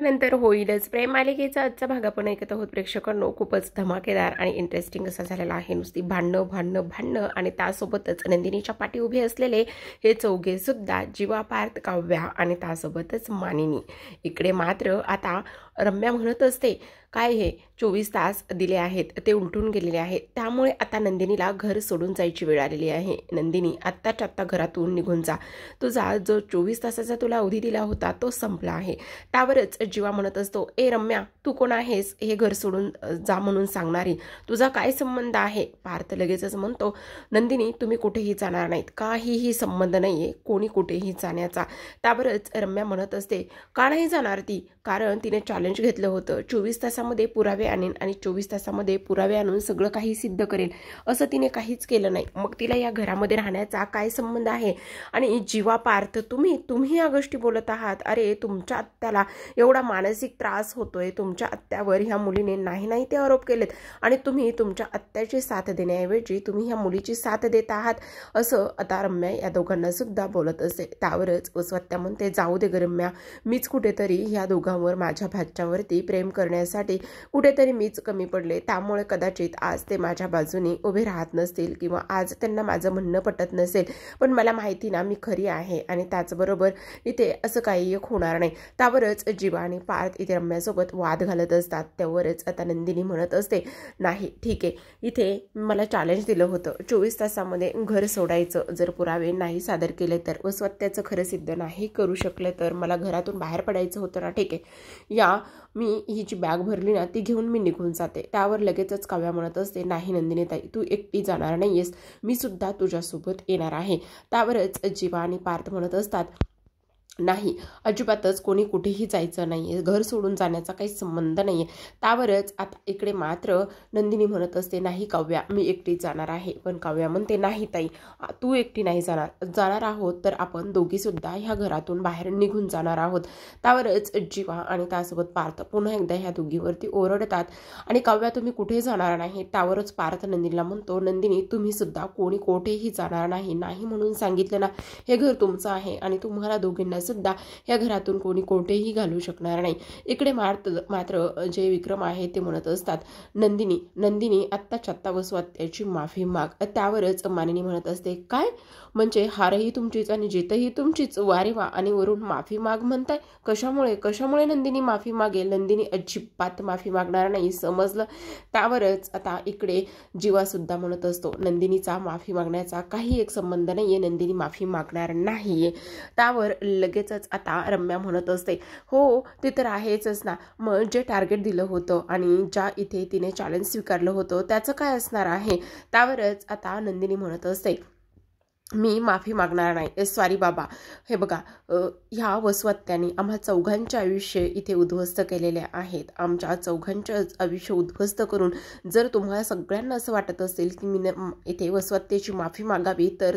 नंतर होईलच प्रेम मालिकेचा आजचा भाग आपण ऐकत आहोत प्रेक्षकांनो. खूपच धमाकेदार आणि इंटरेस्टिंग असा झालेला आहे. नुसती भांडणं भांडणं भांडणं आणि त्यासोबतच नंदिनीच्या पाठी उभे असलेले हे चौघे सुद्धा, जीवा, पार्थ, काव्या आणि त्यासोबतच मानिनी. इकडे मात्र आता रम्या म्हणत असते, काय हे 24 तास दिले आहेत ते उलटून गेलेले आहेत, त्यामुळे आता नंदिनीला घर सोडून जायची वेळ आलेली आहे. नंदिनी आत्ताच्या आत्ता घरातून निघून जा, तुझा जो 24 तासाचा तुला अवधी दिला होता तो संपला आहे. त्यावरच जीवा म्हणत असतो, ए रम्या, तू कोण आहेस हे घर सोडून जा म्हणून सांगणारी? तुझा काय संबंध आहे? पार्थ लगेचच म्हणतो, नंदिनी तुम्ही कुठेही जाणार नाहीत, काहीही संबंध नाहीये कोणी कुठेही जाण्याचा. त्यावरच रम्या म्हणत असते, का नाही जाणार ती? कारण तिने चॅलेंज घेतलं होतं, 24 तासामध्ये पुरावे आणेन आणि 24 तासामध्ये पुरावे आणून सगळं काही सिद्ध करेल. असं तिने काहीच केलं नाही, मग तिला या घरामध्ये राहण्याचा काय संबंध आहे? आणि जीवा, पार्थ, तुम्ही या गोष्टी बोलत आहात. अरे तुमच्या आत्याला एवढा मानसिक त्रास होतोय, तुमच्या आत्यावर ह्या मुलीने नाही ते आरोप केलेत आणि तुम्ही तुमच्या आत्याची साथ देण्याऐवजी तुम्ही ह्या मुलीची साथ देत आहात, असं आता रम्या या दोघांना सुद्धा बोलत असते. त्यावरच वसवत्या म्हणते, जाऊ दे ग रम्या, मीच कुठेतरी ह्या दोघांवर, माझ्या भाच्यावरती प्रेम करण्यासाठी कुठेतरी मीच कमी पडले, त्यामुळे कदाचित आज ते माझ्या बाजूने उभे राहत नसतील किंवा आज त्यांना माझं म्हणणं पटत नसेल, पण मला माहिती ना मी खरी आहे आणि त्याचबरोबर इथे असं काही एक होणार नाही. त्यावरच जीवा आणि पार्थ इथे रम्यासोबत वाद घालत असतात. त्यावरच आता नंदिनी म्हणत असते, नाही ठीक आहे, इथे मला चॅलेंज दिलं होतं 24 तासामध्ये घर सोडायचं, जर पुरावे नाही सादर केले तर, वसवत्याचं खरं सिद्ध नाही करू शकले तर मला घरातून बाहेर पडायचं होतं ना, ठीक आहे, या मी ही जी बॅग भरली ना ती घेऊन मी निघून जाते. त्यावर लगेचच काव्या म्हणत असते, नाही नंदिनी ताई, तू एकटी जाणार नाहीयेस, मी सुद्धा तुझ्यासोबत येणार आहे. त्यावरच जीवा आणि पार्थ म्हणत असतात, नाही अजिबातच कोणी कुठेही जायचं नाहीये, घर सोडून जाण्याचा काही संबंध नाहीये. त्यावरच आता इकडे मात्र नंदिनी म्हणत असते, नाही काव्या, मी एकटी जाणार आहे. पण काव्या म्हणते, नाही ताई, तू एकटी नाही जाणार आहोत तर आपण दोघी सुद्धा ह्या घरातून बाहेर निघून जाणार आहोत. त्यावरच जीवा आणि त्यासोबत पार्थ पुन्हा एकदा ह्या दोघीवरती ओरडतात आणि काव्या तुम्ही कुठे जाणार नाही. त्यावरच पार्थ नंदिनीला म्हणतो, नंदिनी तुम्ही सुद्धा कोणी कुठेही जाणार नाही म्हणून सांगितलं ना, हे घर तुमचं आहे आणि तुम्हाला दोघींना सुद्धा या घरातून कोणी कोणतेही घालू शकणार नाही. इकडे मात्र जे विक्रम आहे ते म्हणत असतात, नंदिनी आत्ताच्या आत्ता वसवत्याची माफी माग. त्यावरच मानिनी म्हणत असते, काय म्हणजे हारही तुमचीच आणि जीतही तुमचीच? वारे वा, आणि वरून माफी माग म्हणताय? कशामुळे नंदिनी माफी मागेल? नंदिनी अजिबात माफी मागणार नाही, समजलं? त्यावरच आता इकडे जीवा सुद्धा म्हणत असतो, नंदिनीचा माफी मागण्याचा काही एक संबंध नाहीये, नंदिनी माफी मागणार नाहीये. त्यावर लगेचच आता रम्या म्हणत असते, हो ते तर आहेच ना, मग जे टार्गेट दिलं होतं आणि ज्या इथे तिने चॅलेंज स्वीकारलं होतं त्याचं काय असणार आहे? त्यावरच आता नंदिनी म्हणत असते, मी माफी मागणार नाही. सॉरी बाबा, हे बघा, ह्या वसवत्याने आम्हा चौघांचे आयुष्य इथे उद्ध्वस्त केलेले आहेत. आमच्या चौघांचे आयुष्य उद्ध्वस्त करून जर तुम्हाला सगळ्यांना असं वाटत असेल की मी इथे वसवत्याची माफी मागावी, तर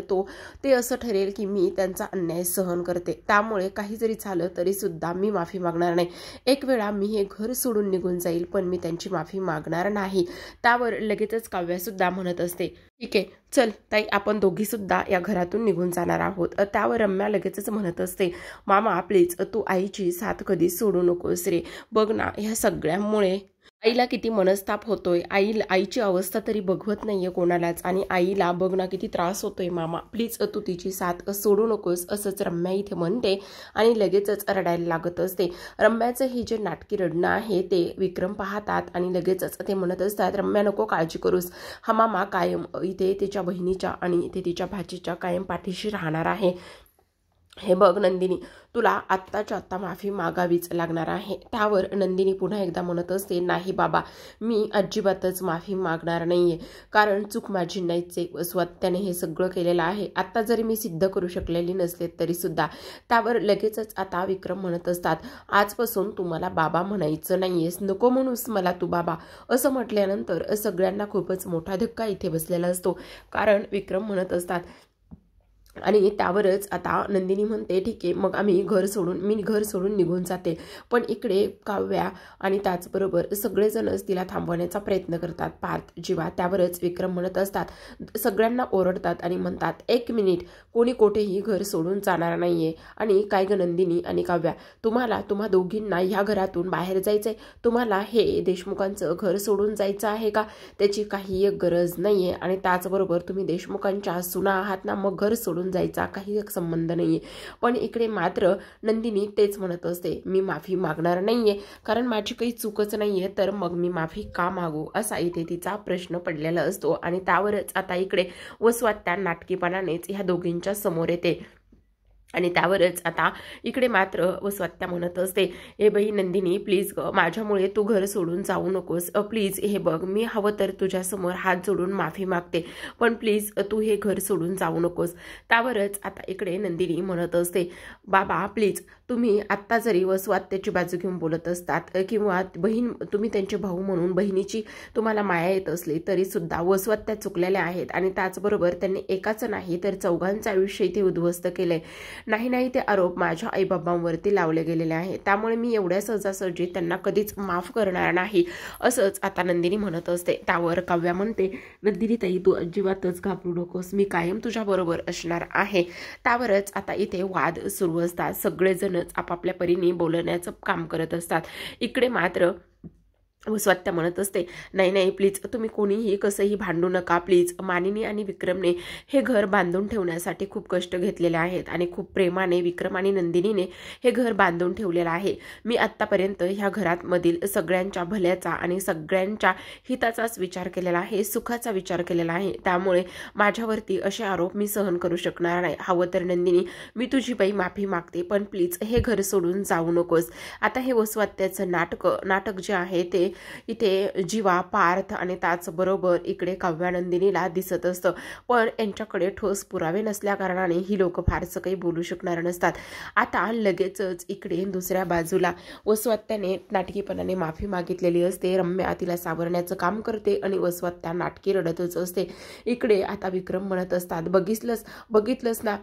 ते असं ठरेल की मी त्यांचा अन्याय सहन करते. त्यामुळे काही जरी झालं तरी सुद्धा मी माफी मागणार नाही. एक वेळा मी हे घर सोडून निघून जाईल, पण मी त्यांची माफी मागणार नाही. त्यावर लगेचच काव्या सुद्धा म्हणत असते, ठीक आहे चल ताई, आपण दोघी सुद्धा या घरातून निघून जाणार आहोत. त्यावर रम्या लगेचच म्हणत असते, मामा प्लीज तू आईची साथ कधी सोडू नकोस रे. बघ ना, ह्या सगळ्यांमुळे आईला किती मनस्ताप होतोय, आईची अवस्था तरी बघवत नाहीये कोणालाच, आणि आईला बघ ना किती त्रास होतोय. मामा प्लीज तू तिची साथ सोडू नकोस, असंच रम्या इथे म्हणते आणि लगेचच रडायला लागत असते. रम्याचं हे जे नाटकी रडणं आहे ते विक्रम पाहतात आणि लगेचच ते म्हणत असतात, रम्या नको काळजी करूस, हा मामा कायम इथे तिच्या बहिणीच्या आणि इथे तिच्या भाचीच्या कायम पाठीशी राहणार आहे. हे बघ नंदिनी, तुला आत्ताच्या आत्ता माफी मागावीच लागणार आहे. त्यावर नंदिनी पुन्हा एकदा म्हणत असते, नाही बाबा, मी अजिबातच माफी मागणार नाहीये, कारण चूक माझी नाहीच आहे. वसवत्याने हे सगळं केलेलं आहे, आत्ता जरी मी सिद्ध करू शकलेली नसले तरी सुद्धा. त्यावर लगेचच आता विक्रम म्हणत असतात, आजपासून तुम्हाला बाबा म्हणायचं नाहीयेस, नको म्हणूस मला तू बाबा. असं म्हटल्यानंतर सगळ्यांना खूपच मोठा धक्का इथे बसलेला असतो, कारण विक्रम म्हणत असतात, आणि त्यावरच आता नंदिनी म्हणते ठीक आहे मग मी घर सोडून निघून जाते. पण इकडे काव्या आणि त्याचबरोबर सगळेजणच तिला थांबवण्याचा प्रयत्न करतात. पार्थ, जीवा. त्यावरच विक्रम म्हणत असतात, सगळ्यांना ओरडतात आणि म्हणतात, 1 मिनिट, कोणी कोठेही घर सोडून जाणार नाहीये. आणि काय ग नंदिनी आणि काव्या, तुम्हा दोघींना ह्या घरातून बाहेर जायचंय? तुम्हाला हे देशमुखांचं घर सोडून जायचं आहे का? त्याची काही एक गरज नाहीये. आणि त्याचबरोबर तुम्ही देशमुखांच्या सुना आहात ना, मग घर सोडून जायचा काही एक संबंध नाहीये. पण इकडे मात्र नंदिनी तेच म्हणत असते, मी माफी मागणार नाहीये, कारण माझी काही चूकच नाहीये, तर मग मी माफी का मागू, असा इथे तिचा प्रश्न पडलेला असतो. आणि त्यावरच आता इकडे वसवात्या नाटकीपणानेच ह्या दोघींच्या समोर येते. आणि त्यावरच आता इकडे मात्र वसवात्या म्हणत असते, हे बाई नंदिनी, प्लीज ग, माझ्यामुळे तू घर सोडून जाऊ नकोस. प्लीज, हे बघ, मी हवं तर तुझ्यासमोर हात जोडून माफी मागते, पण प्लीज तू हे घर सोडून जाऊ नकोस. त्यावरच आता इकडे नंदिनी म्हणत असते, बाबा प्लीज, तुम्ही आत्ता जरी वसवात्याची बाजू घेऊन बोलत असतात किंवा बहीण, तुम्ही त्यांचे भाऊ म्हणून बहिणीची तुम्हाला माया येत असली तरी सुद्धा वसवात्या चुकलेल्या आहेत. आणि त्याचबरोबर त्यांनी एकाचं नाही तर चौघांचं आयुष्य इथे उद्ध्वस्त केलंय. नाही ते आरोप माझ्या आईबाबांवरती लावले गेलेले आहेत, त्यामुळे मी एवढ्या सहजासहजी त्यांना कधीच माफ करणार नाही, असंच आता नंदिनी म्हणत असते. त्यावर काव्या म्हणते, नंदिनी ताई, तू अजिबातच घाबरू नकोस, मी कायम तुझ्या बरोबर असणार आहे. त्यावरच आता इथे वाद सुरू असतात. सगळेजणच आपापल्या परीने बोलण्याचं काम करत असतात. इकडे मात्र वसवात्या म्हणत असते, नाही प्लीज, तुम्ही कोणीही कसंही भांडू नका प्लीज. मानिनी आणि विक्रमने हे घर बांधून ठेवण्यासाठी खूप कष्ट घेतलेले आहेत आणि खूप प्रेमाने विक्रम आणि नंदिनीने हे घर बांधून ठेवलेलं आहे. मी आत्तापर्यंत ह्या घरामधील सगळ्यांच्या भल्याचा आणि सगळ्यांच्या हिताचाच विचार केलेला आहे, सुखाचा विचार केलेला आहे. त्यामुळे माझ्यावरती असे आरोप मी सहन करू शकणार नाही. हवं तर नंदिनी, मी तुझी बाई माफी मागते, पण प्लीज हे घर सोडून जाऊ नकोस. आता हे वसवात्याचं नाटक जे आहे ते इथे जीवा, पार्थ आणि त्याचबरोबर इकडे काव्या नंदिनीला दिसत असतं. पण यांच्याकडे ठोस पुरावे नसल्या कारणाने ही लोक फारसं काही बोलू शकणार नसतात. आता लगेचच इकडे दुसऱ्या बाजूला वसवात्याने नाटकीपणाने माफी मागितलेली असते. रम्या तिला सावरण्याचं काम करते आणि वसवात्या नाटकी रडतच असते. इकडे आता विक्रम म्हणत असतात, बघितलंस ना,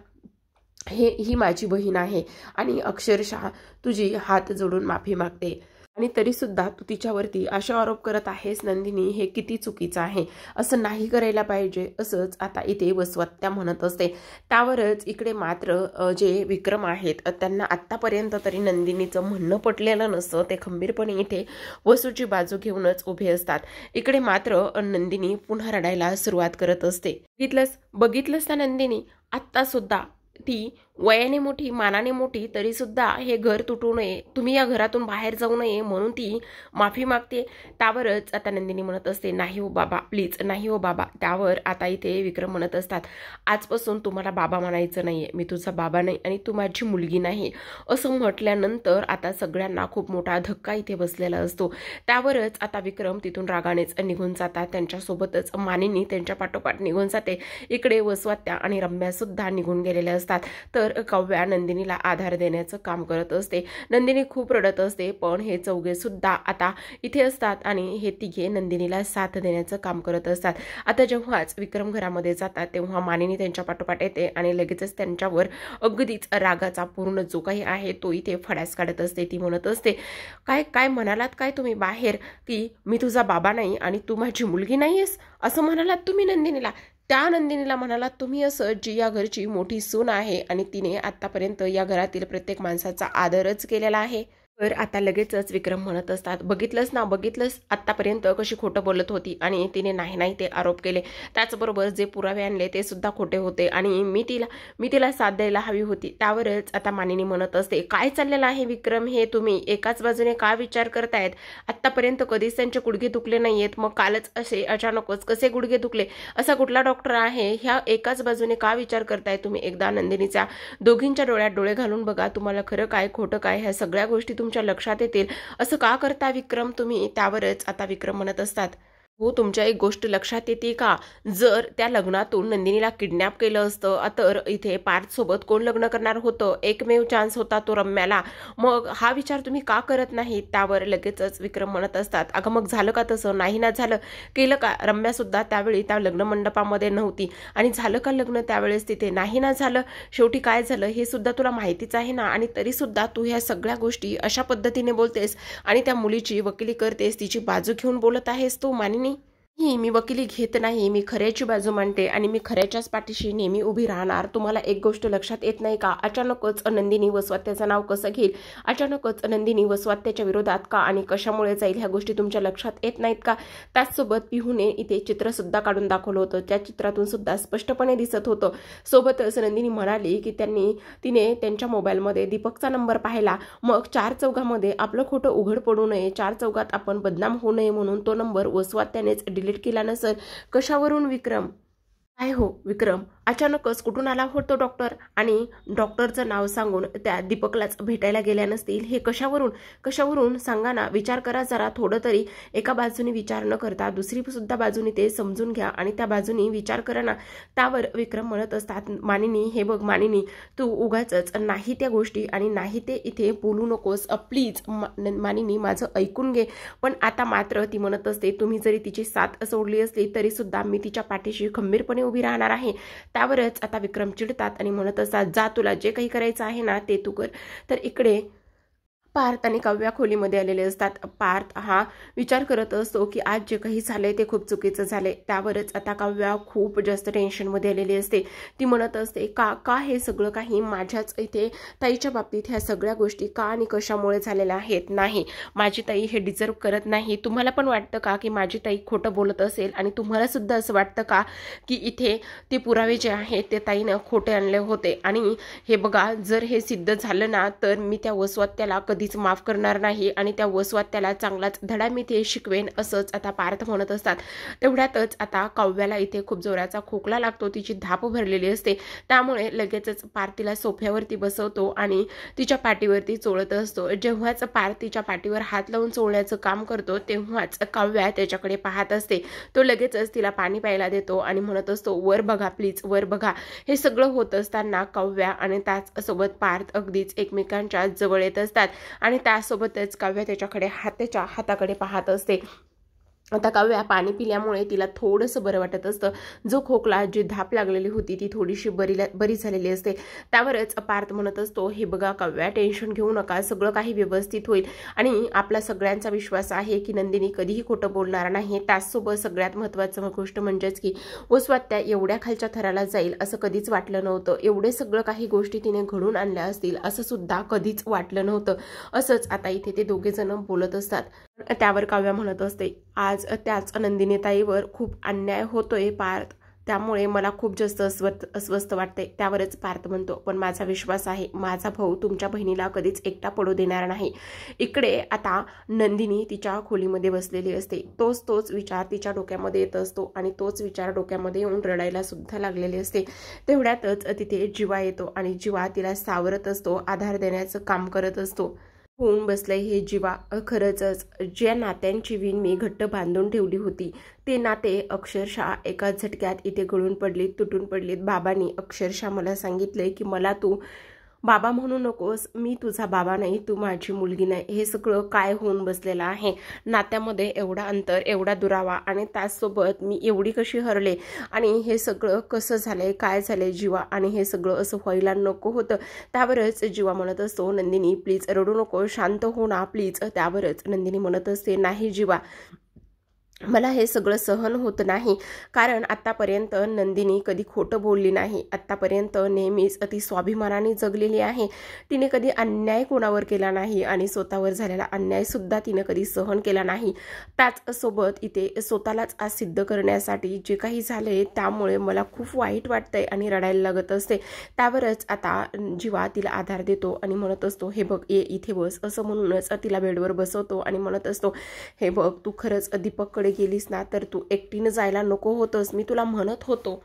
ही माझी बहीण आहे आणि अक्षरशः तुझी हात जोडून माफी मागते, आणि तरी सुद्धा तू तिच्यावरती अशा आरोप करत आहेस नंदिनी, हे किती चुकीचं आहे, असं नाही करायला पाहिजे, असंच आता इथे वसवात्या म्हणत असते. त्यावरच इकडे मात्र जे विक्रम आहेत त्यांना आत्तापर्यंत तरी नंदिनीचं म्हणणं पटलेलं नसतं. ते खंबीरपणे इथे वसूची बाजू घेऊनच उभे असतात. इकडे मात्र नंदिनी पुन्हा रडायला सुरुवात करत असते. बघितलंस ना नंदिनी, आत्ता सुद्धा ती वयाने मोठी, मानाने मोठी, तरी सुद्धा हे घर तुटू नये, तुम्ही या घरातून बाहेर जाऊ नये म्हणून ती माफी मागते. त्यावरच आता नंदिनी म्हणत असते, नाही हो बाबा, प्लीज, नाही हो बाबा. त्यावर आता इथे विक्रम म्हणत असतात, आजपासून तुम्हाला बाबा म्हणायचं नाहीये, मी तुझा बाबा नाही आणि तू माझी मुलगी नाही, असं म्हटल्यानंतर आता सगळ्यांना खूप मोठा धक्का इथे बसलेला असतो. त्यावरच आता विक्रम तिथून रागानेच निघून जातात. त्यांच्यासोबतच मानिनी त्यांच्या पाठोपाठ निघून जाते. इकडे वसवात्या आणि रम्या सुद्धा निघून गेलेल्या असतात. तर काव्या नंदिनीला आधार देण्याचं काम करत असते. नंदिनी खूप रडत असते, पण हे चौघे सुद्धा आता इथे असतात आणि हे तिघे नंदिनीला साथ देण्याचं काम करत असतात. आता जेव्हाच विक्रम घरामध्ये जातात तेव्हा मानिनी त्यांच्या पाठोपाठ येते आणि लगेचच त्यांच्यावर अगदीच रागाचा पूर्ण जो काही आहे तो इथे फडास काढत असते. ती म्हणत असते, काय म्हणालात काय तुम्ही बाहेर, की मी तुझा बाबा नाही आणि तू माझी मुलगी नाहीयेस, असं म्हणालात तुम्ही नंदिनीला? त्या नंदिनीला म्हणाला तुम्ही असं, जी या घरची मोठी सून आहे आणि तिने आतापर्यंत या घरातील प्रत्येक माणसाचा आदरच केलेला आहे. तर आता लगेचच विक्रम म्हणत असतात, बघितलंस आत्तापर्यंत कशी खोटं बोलत होती आणि तिने नाही ते आरोप केले, त्याचबरोबर जे पुरावे आणले ते सुद्धा खोटे होते आणि मी तिला साथ द्यायला हवी होती. त्यावरच आता मानिनी म्हणत असते, काय चाललेलं आहे विक्रम, हे तुम्ही एकाच बाजूने का विचार करतायत? आत्तापर्यंत कधीच त्यांचे गुडघे दुखले नाहीयेत, मग कालच असे अचानकच कसे गुडघे दुखले? असा कुठला डॉक्टर आहे? ह्या एकाच बाजूने का विचार करताय तुम्ही? एकदा नंदिनीच्या दोघींच्या डोळ्यात डोळे घालून बघा, तुम्हाला खरं काय खोटं काय ह्या सगळ्या गोष्टी तुमच्या लक्षात येतील. असं का करता विक्रम तुम्ही? त्यावरच आता विक्रम म्हणत असतात, हो, तुमच्या एक गोष्ट लक्षात येते का? जर त्या लग्नातून नंदिनीला किडनॅप केलं असतं, तर इथे पार्थसोबत कोण लग्न करणार होतं? एकमेव चान्स होता तो रम्याला. मग हा विचार तुम्ही का करत नाही? त्यावर लगेचच विक्रम म्हणत असतात, "अगं मग झालं का तसं? नाही ना झालं. केलं का?" रम्यासुद्धा त्यावेळी त्या लग्न मंडपामध्ये नव्हती आणि झालं का लग्न त्यावेळेस तिथे? नाही ना झालं. शेवटी काय झालं हे सुद्धा तुला माहितीच आहे ना, आणि तरीसुद्धा तू ह्या सगळ्या गोष्टी अशा पद्धतीने बोलतेस आणि त्या मुलीची वकिली करतेस, तिची बाजू घेऊन बोलत आहेस तू मानिनी. मी वकिली घेत नाही. मी खऱ्याची बाजू मांडते आणि मी खऱ्याच्याच पाठीशी नेहमी उभी राहणार. तुम्हाला एक गोष्ट लक्षात येत नाही का? अचानकच नंदिनी वसवात्याचं नाव कसं घेईल? अचानकच नंदिनी वसवात्याच्या विरोधात का आणि कशामुळे जाईल? ह्या गोष्टी तुमच्या लक्षात येत नाहीत का? त्याचसोबत पिहूने इथे चित्रसुद्धा काढून दाखवलं होतं. त्या चित्रातून सुद्धा स्पष्टपणे दिसत होतं. सोबतच नंदिनी म्हणाली की तिने त्यांच्या मोबाईलमध्ये दीपकचा नंबर पाहिला. मग चार चौघामध्ये आपलं खोटं उघड पडू नये, चार चौघात आपण बदनाम होऊ नये म्हणून तो नंबर वसवात्यानेच डिलीट केला नसेल. कशावरून विक्रम? काय हो विक्रम, अचानकच कुठून आला होतो डॉक्टर आणि डॉक्टरचं नाव सांगून त्या दीपकलाच भेटायला गेल्या नसतील? हे कशावरून सांगा ना. विचार करा जरा थोडं तरी. एका बाजूने विचार न करता दुसरी सुद्धा बाजूने ते समजून घ्या आणि त्या बाजूने विचार करा ना. त्यावर विक्रम म्हणत असतात, मानिनी हे बघ मानिनी, तू उगाचच नाही त्या गोष्टी आणि नाही ते इथे बोलू नकोस प्लीज. मानिनी माझं ऐकून घे. पण आता मात्र ती म्हणत असते, तुम्ही जरी तिची साथ सोडली असली तरी सुद्धा मी तिच्या पाठीशी खंबीरपणे उभी राहणार आहे. त्यावरच आता विक्रम चिडतात आणि म्हणत असतात, जा तुला जे काही करायचं आहे ना ते तू कर. तर इकडे पार्थ आणि काव्या खोलीमध्ये आलेले असतात. पार्थ हा विचार करत असतो की आज जे काही झालंय ते खूप चुकीचं झालंय. त्यावरच आता काव्या खूप जास्त टेन्शनमध्ये आलेली असते. ती म्हणत असते, का हे सगळं काही माझ्याच इथे ताईच्या बाबतीत ह्या सगळ्या गोष्टी का आणि कशामुळे झालेल्या आहेत? नाही, माझी ताई हे डिझर्व करत नाही. तुम्हाला पण वाटतं का की माझी ताई खोटं बोलत असेल आणि तुम्हाला सुद्धा असं वाटतं का की इथे ते पुरावे जे आहेत ते ताईनं खोटे आणले होते? आणि हे बघा, जर हे सिद्ध झालं ना तर मी त्या वसवात्याला कधीच माफ करणार नाही आणि त्या वसवात्याला चांगलाच धडा मी ते शिकवेन, असंच आता पार्थ म्हणत असतात. तेवढ्यातच आता काव्याला इथे खूप जोराचा खोकला लागतो. तिची धाप भरलेली असते. त्यामुळे लगेचच पार्थ तिला सोफ्यावरती बसवतो आणि तिच्या पाठीवरती चोळत असतो. जेव्हाच पार्थ तिच्या पाठीवर हात लावून चोळण्याचं काम करतो तेव्हाच काव्या त्याच्याकडे पाहत असते. तो लगेचच तिला पाणी प्यायला देतो आणि म्हणत असतो, वर बघा प्लीज, वर बघा. हे सगळं होत असताना काव्या आणि त्याचसोबत पार्थ अगदीच एकमेकांच्या जवळ येत असतात आणि त्यासोबतच काव्या त्याच्याकडे त्याच्या हाताकडे पाहत असते. आता काव्या पाणी पिल्यामुळे तिला थोडंसं बरं वाटत असतं. जो खोकला, जी धाप लागलेली होती ती थोडीशी बरी झालेली असते. त्यावरच पार्थ म्हणत असतो, हे बघा काव्या, टेन्शन घेऊ नका, सगळं काही व्यवस्थित होईल आणि आपला सगळ्यांचा विश्वास आहे की नंदिनी कधीही खोटं बोलणार नाही. त्याचसोबत सगळ्यात महत्त्वाचं गोष्ट म्हणजेच की वसवात्या एवढ्या खालच्या थराला जाईल असं कधीच वाटलं नव्हतं. एवढे सगळं काही गोष्टी तिने घडून आणल्या असतील असं सुद्धा कधीच वाटलं नव्हतं. असंच आता इथे ते दोघे जण बोलत असतात. त्यावर काव्या म्हणत असते, आज त्याच नंदिनी ताईवर खूप अन्याय होतोय पार्थ, त्यामुळे मला खूप जास्त अस्वस्थ वाटते. त्यावरच पार्थ म्हणतो, पण माझा विश्वास आहे, माझा भाऊ तुमच्या बहिणीला कधीच एकटा पडू देणार नाही. इकडे आता नंदिनी तिच्या खोलीमध्ये बसलेली असते. तोच विचार तिच्या डोक्यामध्ये येत असतो आणि तोच विचार डोक्यामध्ये येऊन रडायला सुद्धा लागलेली असते. तेवढ्यातच तिथे जीवा येतो आणि जीवा तिला सावरत असतो, आधार देण्याचं काम करत असतो. होऊन बसलंय हे जीवा. खरंच ज्या नात्यांची विण मी घट्ट बांधून ठेवली होती ते नाते अक्षरशः एका झटक्यात इथे गळून पडलीत, तुटून पडलीत. बाबांनी अक्षरशः मला सांगितलंय की मला तू बाबा म्हणू नकोस, मी तुझा बाबा नाही, तू माझी मुलगी नाही. हे सगळं काय होऊन बसलेलं आहे? नात्यामध्ये एवढा अंतर, एवढा दुरावा आणि त्याचसोबत मी एवढी कशी हरले आणि हे सगळं कसं झालंय, काय झालंय जीवा? आणि हे सगळं असं व्हायला नको होतं. त्यावरच जीवा म्हणत असतो, नंदिनी प्लीज रडू नको, शांत हो ना प्लीज. त्यावरच नंदिनी म्हणत असते, नाही जीवा, मला हे सगळं सहन होत नाही. कारण आत्तापर्यंत नंदिनी कधी खोटं बोलली नाही. आत्तापर्यंत नेहमीच अति स्वाभिमानाने जगलेली आहे. तिने कधी अन्याय कोणावर केला नाही आणि स्वतःवर झालेला अन्यायसुद्धा तिने कधी सहन केला नाही. त्याचसोबत इथे स्वतःलाच आज सिद्ध करण्यासाठी जे काही झाले त्यामुळे मला खूप वाईट वाटतंय आणि रडायला लागत असते. त्यावरच आता जीवा तिला आधार देतो आणि म्हणत असतो, हे बघ ये इथे बस, असं म्हणूनच तिला बेडवर बसवतो आणि म्हणत असतो, हे बघ तू खरंच दीपककडे गेलीस ना तर तू एकटीनं जायला नको होतंस. मी तुला म्हणत होतो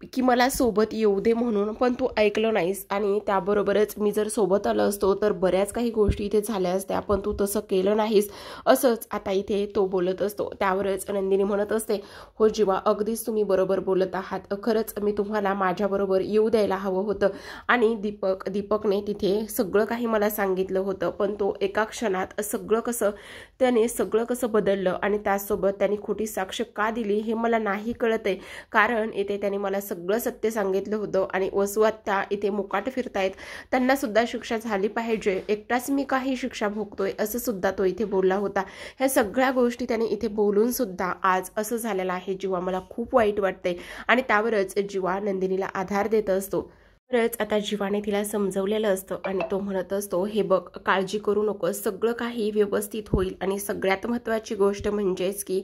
की मला सोबत येऊ दे म्हणून, पण तू ऐकलं नाहीस आणि त्याबरोबरच मी जर सोबत आलो असतो तर बऱ्याच काही गोष्टी इथे झाल्या असत्या, पण तू तसं केलं नाहीस, असंच आता इथे तो बोलत असतो. त्यावरच नंदिनी म्हणत असते, हो जीवा, अगदीच तुम्ही बरोबर बोलत आहात. खरंच मी तुम्हाला माझ्याबरोबर येऊ द्यायला हवं होतं आणि दीपकने तिथे सगळं काही मला सांगितलं होतं, पण तो एका क्षणात त्याने सगळं कसं बदललं आणि त्यासोबत त्यांनी खोटी साक्ष का दिली हे मला नाही कळत आहे. कारण इथे त्यांनी मला सगळं सत्य सांगितलं होतं आणि वसुआत्या इथे मुकाट फिरतायत, त्यांना सुद्धा शिक्षा झाली पाहिजे, एकटाच मी काही शिक्षा भोगतोय असं सुद्धा तो इथे बोलला होता. ह्या सगळ्या गोष्टी त्याने इथे बोलून सुद्धा आज असं झालेलं आहे जीवा, मला खूप वाईट वाटतंय. आणि त्यावरच जीवा नंदिनीला आधार देत असतो. खरंच आता जीवाने तिला समजवलेलं असतं आणि तो म्हणत असतो, हे बघ, काळजी करू नको, सगळं काही व्यवस्थित होईल आणि सगळ्यात महत्त्वाची गोष्ट म्हणजेच की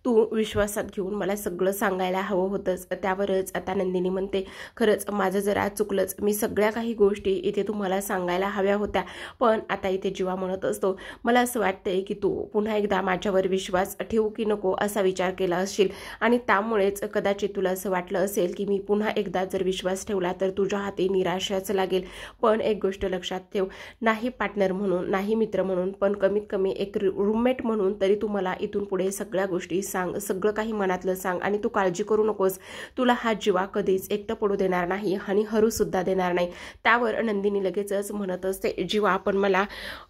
तू विश्वासात घेऊन मला सगळं सांगायला हवं होतंस. त्यावरच आता नंदिनी म्हणते, खरंच माझं जरा चुकलंच, मी सगळ्या काही गोष्टी इथे तुम्हाला सांगायला हव्या होत्या. पण आता इथे जीवा म्हणत असतो, मला असं वाटतंय की तू पुन्हा एकदा माझ्यावर विश्वास ठेवू की नको असा विचार केला असशील आणि त्यामुळेच कदाचित तुला असं वाटलं असेल की मी पुन्हा एकदा जर विश्वास ठेवला तर तुझ्या ते निराशाच लागेल. पण एक गोष्ट लक्षात ठेव, नाही पार्टनर म्हणून, नाही मित्र म्हणून, पण कमीत कमी एक रूममेट म्हणून तरी तू मला इथून पुढे सगळ्या गोष्टी सांग, सगळं काही मनातलं सांग आणि तू काळजी करू नकोस. तुला हा जीवा कधीच एकटं पडू देणार नाही आणि हरू सुद्धा देणार नाही. त्यावर नंदिनी लगेचच म्हणत असते, जीवा, पण मला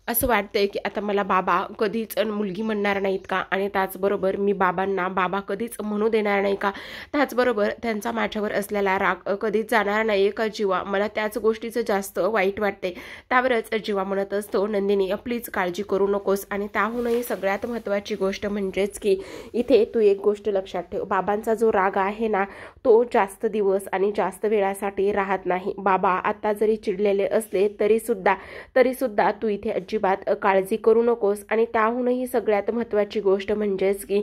असं वाटतंय की आता मला बाबा कधीच मुलगी म्हणणार नाहीत का, आणि त्याचबरोबर मी बाबांना बाबा कधीच म्हणू देणार नाही का, त्याचबरोबर त्यांचा माझ्यावर असलेला राग कधीच जाणार नाही का जीवा, मला त्याच गोष्टीचं जास्त वाईट वाटते. त्यावरच जीवा म्हणत असतो, नंदिनी प्लीज काळजी करू नकोस आणि त्याहूनही सगळ्यात महत्त्वाची गोष्ट म्हणजेच की इथे तू एक गोष्ट लक्षात ठेव, बाबांचा जो राग आहे ना तो जास्त दिवस आणि जास्त वेळासाठी राहत नाही. बाबा आता जरी चिडलेले असले तरी सुद्धा तू इथे अजिबात काळजी करू नकोस आणि त्याहूनही सगळ्यात महत्त्वाची गोष्ट म्हणजेच की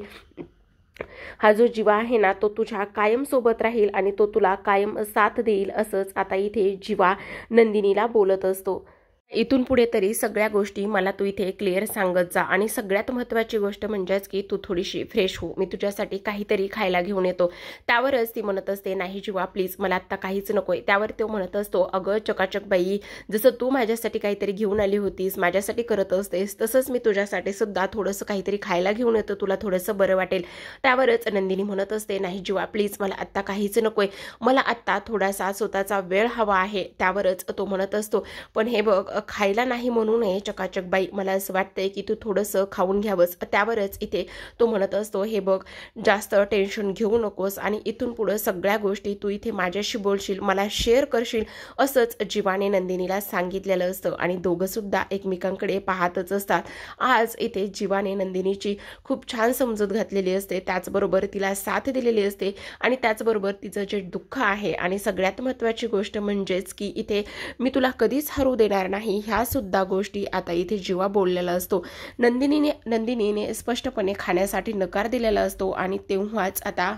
हा जो जीवा आहे ना तो तुझ्या कायम सोबत राहील आणि तो तुला कायम साथ देईल, असंच आता इथे जीवा नंदिनीला बोलत असतो. इथून पुढे तरी सगळ्या गोष्टी मला तू इथे क्लिअर सांगत जा आणि सगळ्यात महत्त्वाची गोष्ट म्हणजेच की तू थोडीशी फ्रेश हो, मी तुझ्यासाठी काहीतरी खायला घेऊन येतो. त्यावरच ती म्हणत असते, नाही जीवा प्लीज, मला आत्ता काहीच नकोय. त्यावर तो म्हणत असतो, अगं चकाचक बाई, जसं तू माझ्यासाठी काहीतरी घेऊन आली होतीस, माझ्यासाठी करत असतेस, तसंच मी तुझ्यासाठी सुद्धा थोडंसं काहीतरी खायला घेऊन येतो, तुला थोडंसं बरं वाटेल. त्यावरच नंदिनी म्हणत असते, नाही जीवा प्लीज, मला आत्ता काहीच नकोय, मला आत्ता थोडासा स्वतःचा वेळ हवा आहे. त्यावरच तो म्हणत असतो, पण हे बघ, खायला नाही म्हणू नये चकाचक बाई, मला असं वाटतंय की तू थोडंसं खाऊन घ्यावंस. त्यावरच इथे तो म्हणत असतो, हे बघ, जास्त टेन्शन घेऊ नकोस आणि इथून पुढं सगळ्या गोष्टी तू इथे माझ्याशी बोलशील, मला शेअर करशील, असंच जीवाने नंदिनीला सांगितलेलं असतं आणि दोघं सुद्धा एकमेकांकडे पाहतच असतात. आज इथे जीवाने नंदिनीची खूप छान समजूत घातलेली असते, त्याचबरोबर तिला साथ दिलेली असते आणि त्याचबरोबर तिचं जे दुःख आहे आणि सगळ्यात महत्त्वाची गोष्ट म्हणजेच की इथे मी तुला कधीच हरू देणार नाही, ह्या सुद्धा गोष्टी आता इथे जीवा बोललेला असतो. नंदिनीने स्पष्टपणे खाण्यासाठी नकार दिलेला असतो आणि तेव्हाच आता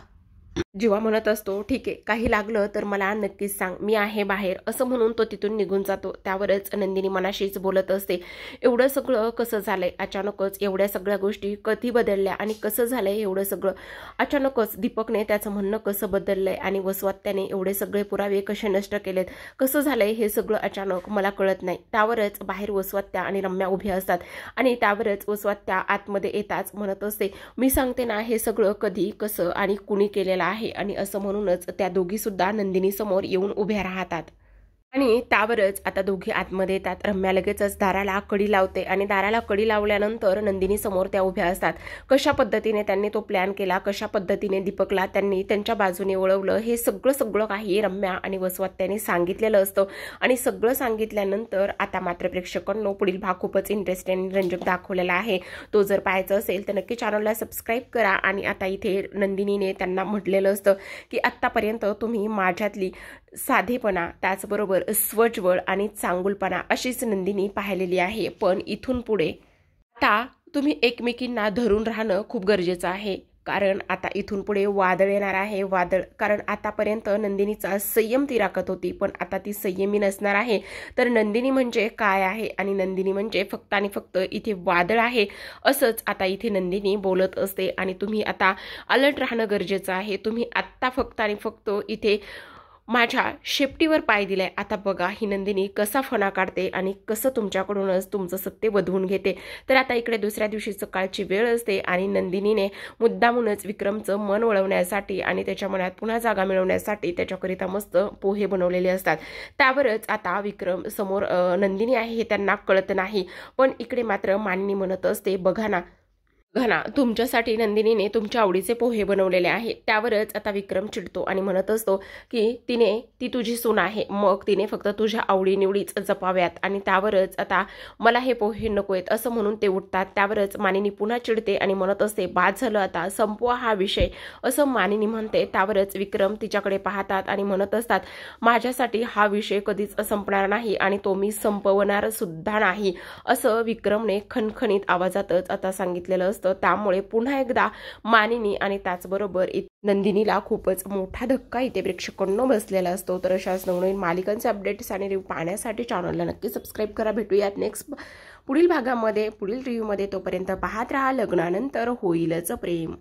जीवा म्हणत असतो, ठीक आहे, काही लागलं तर मला नक्कीच सांग, मी आहे बाहेर, असं म्हणून तो तिथून निघून जातो. त्यावरच नंदिनी मनाशीच बोलत असते, एवढं सगळं कसं झालंय अचानकच, एवढ्या सगळ्या गोष्टी कधी बदलल्या आणि कसं झालंय एवढं सगळं अचानकच, दीपकने त्याचं म्हणणं कसं बदललंय आणि वसवात्याने एवढे सगळे पुरावे कसे नष्ट केलेत, कसं झालंय हे सगळं अचानक, मला कळत नाही. त्यावरच बाहेर वसवात्या आणि रम्या उभ्या असतात आणि त्यावरच वसवात्या आतमध्ये येताच म्हणत असते, मी सांगते ना हे सगळं कधी, कसं आणि कुणी केलेलं आहे, आणि असं म्हणूनच त्या दोघी सुद्धा नंदिनी समोर येऊन उभ्या राहतात. आणि त्यावरच आता दोघी आतमध्ये येतात. रम्या लगेचच दाराला कडी लावते आणि दाराला कडी लावल्यानंतर नंदिनी समोर त्या उभ्या असतात. कशा पद्धतीने त्यांनी तो प्लॅन केला, कशा पद्धतीने दीपकला त्यांनी त्यांच्या बाजूने वळवलं, हे सगळं काही रम्या आणि वसवात्याने सांगितलेलं असतं. आणि सगळं सांगितल्यानंतर आता मात्र प्रेक्षकांनो पुढील भाग खूपच इंटरेस्टिंग आणि रंजक दाखवलेला आहे. तो जर पाहायचा असेल तर नक्की चॅनलला सबस्क्राईब करा. आणि आता इथे नंदिनीने त्यांना म्हटलेलं असतं की आत्तापर्यंत तुम्ही माझ्यातली साधेपणा, त्याचबरोबर स्वज्वळ आणि चांगुलपणा अशीच नंदिनी पाहिलेली आहे, पण इथून पुढे आता तुम्ही एकमेकींना धरून राहणं खूप गरजेचं आहे. कारण आता इथून पुढे वादळ येणार आहे. वादळ, कारण आतापर्यंत नंदिनीचा संयम ती राखत होती, पण आता ती संयमी नसणार आहे. तर नंदिनी म्हणजे काय आहे आणि नंदिनी म्हणजे फक्त आणि फक्त इथे वादळ आहे, असंच आता इथे नंदिनी बोलत असते. आणि तुम्ही आता अलर्ट राहणं गरजेचं आहे. तुम्ही आत्ता फक्त आणि फक्त इथे माझ्या शेपटीवर पाय दिलाय. आता बघा ही नंदिनी कसा फणा काढते आणि कसं तुमच्याकडूनच तुमचं सत्य वधवून घेते. तर आता इकडे दुसऱ्या दिवशी सकाळची वेळ असते आणि नंदिनीने मुद्दामूनच विक्रमचं मन वळवण्यासाठी आणि त्याच्या मनात पुन्हा जागा मिळवण्यासाठी त्याच्याकरिता मस्त पोहे बनवलेले असतात. त्यावरच आता विक्रम समोर नंदिनी आहे हे त्यांना कळत नाही. पण इकडे मात्र मानिनी म्हणत असते, बघा ना तुमच्यासाठी नंदिनीने तुमच्या आवडीचे पोहे बनवलेले आहेत. त्यावरच आता विक्रम चिडतो आणि म्हणत असतो की ती तुझी सून आहे, मग तिने फक्त तुझ्या आवडीनिवडीच जपाव्यात आणि त्यावरच आता मला हे पोहे नको आहेत असं म्हणून ते उठतात. त्यावरच मानिनी पुन्हा चिडते आणि म्हणत असते, बाद झालं, आता संपवा हा विषय, असं मानिनी म्हणते. त्यावरच विक्रम तिच्याकडे पाहतात आणि म्हणत असतात, माझ्यासाठी हा विषय कधीच संपणार नाही आणि तो मी संपवणार सुद्धा नाही, असं विक्रमने खणखणीत आवाजातच आता सांगितलेलं. त्यामुळे पुन्हा एकदा मानिनी आणि त्याचबरोबर नंदिनीला खूपच मोठा धक्का इथे प्रेक्षकांनो बसलेला असतो. तर अशाच नवनवीन मालिकांचे अपडेट्स आणि रिव्ह्यू पाहण्यासाठी चॅनलला नक्की सबस्क्राईब करा. भेटूयात नेक्स्ट पुढील भागामध्ये, पुढील रिव्ह्यूमध्ये. तोपर्यंत पाहत राहा लग्नानंतर होईलच प्रेम.